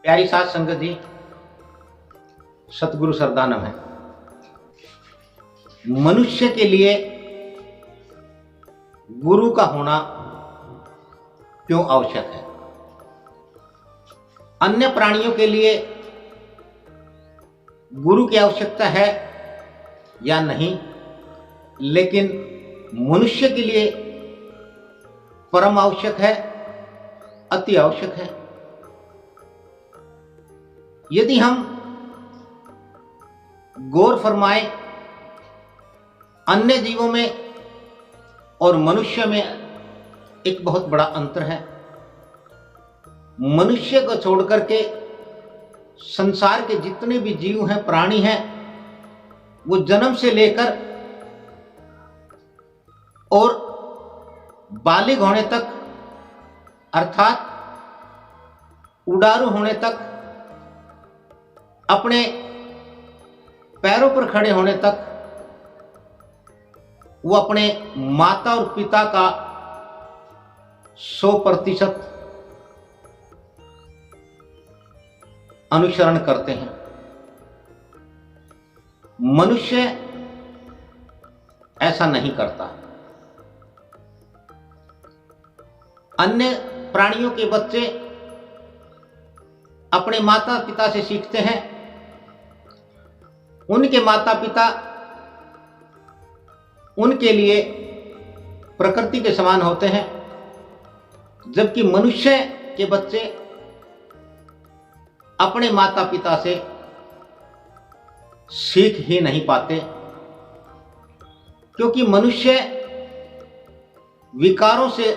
प्यारी साध संगत जी, सतगुरु सरदानम है। मनुष्य के लिए गुरु का होना क्यों आवश्यक है? अन्य प्राणियों के लिए गुरु की आवश्यकता है या नहीं, लेकिन मनुष्य के लिए परम आवश्यक है, अति आवश्यक है। यदि हम गौर फरमाएं, अन्य जीवों में और मनुष्य में एक बहुत बड़ा अंतर है। मनुष्य को छोड़कर के संसार के जितने भी जीव हैं, प्राणी हैं, वो जन्म से लेकर और बालिग होने तक, अर्थात उडारू होने तक, अपने पैरों पर खड़े होने तक वो अपने माता और पिता का 100% अनुसरण करते हैं। मनुष्य ऐसा नहीं करता। अन्य प्राणियों के बच्चे अपने माता पिता से सीखते हैं। उनके माता पिता उनके लिए प्रकृति के समान होते हैं, जबकि मनुष्य के बच्चे अपने माता पिता से सीख ही नहीं पाते, क्योंकि मनुष्य विकारों से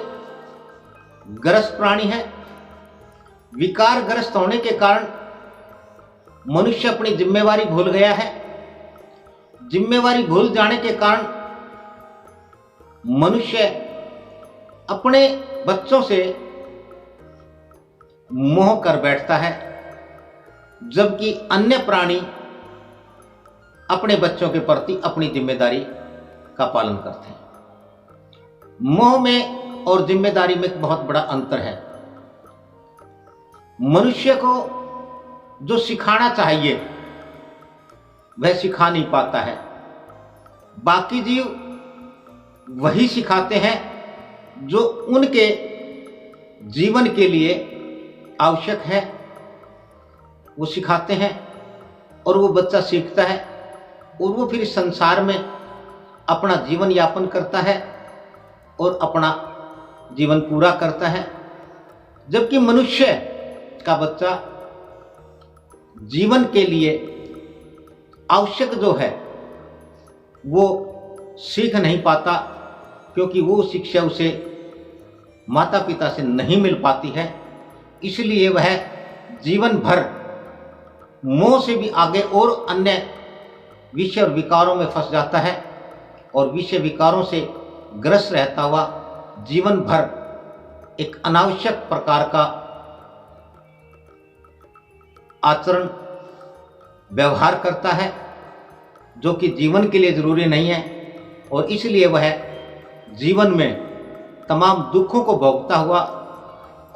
ग्रस्त प्राणी है। विकार ग्रस्त होने के कारण मनुष्य अपनी जिम्मेवारी भूल गया है। जिम्मेवारी भूल जाने के कारण मनुष्य अपने बच्चों से मोह कर बैठता है, जबकि अन्य प्राणी अपने बच्चों के प्रति अपनी जिम्मेदारी का पालन करते हैं। मोह में और जिम्मेदारी में एक बहुत बड़ा अंतर है। मनुष्य को जो सिखाना चाहिए वह सिखा नहीं पाता है। बाकी जीव वही सिखाते हैं जो उनके जीवन के लिए आवश्यक है, वो सिखाते हैं और वो बच्चा सीखता है और वो फिर संसार में अपना जीवन यापन करता है और अपना जीवन पूरा करता है। जबकि मनुष्य का बच्चा जीवन के लिए आवश्यक जो है वो सीख नहीं पाता, क्योंकि वो शिक्षा उसे माता पिता से नहीं मिल पाती है। इसलिए वह जीवन भर मोह से भी आगे और अन्य विषय और विकारों में फंस जाता है और विषय विकारों से ग्रस्त रहता हुआ जीवन भर एक अनावश्यक प्रकार का आचरण व्यवहार करता है, जो कि जीवन के लिए जरूरी नहीं है। और इसलिए वह जीवन में तमाम दुखों को भोगता हुआ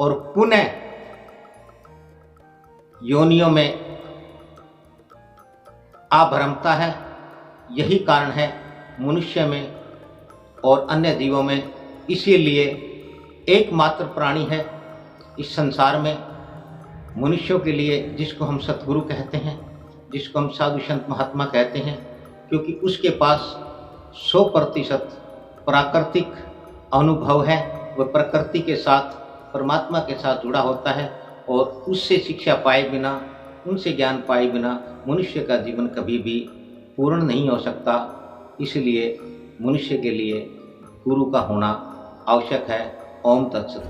और पुनः योनियों में आभ्रमता है। यही कारण है मनुष्य में और अन्य जीवों में। इसीलिए एकमात्र प्राणी है इस संसार में मनुष्यों के लिए जिसको हम सतगुरु कहते हैं, जिसको हम साधु संत महात्मा कहते हैं, क्योंकि उसके पास 100% प्राकृतिक अनुभव है। वह प्रकृति के साथ, परमात्मा के साथ जुड़ा होता है और उससे शिक्षा पाए बिना, उनसे ज्ञान पाए बिना मनुष्य का जीवन कभी भी पूर्ण नहीं हो सकता। इसलिए मनुष्य के लिए गुरु का होना आवश्यक है। ओम तत्सत।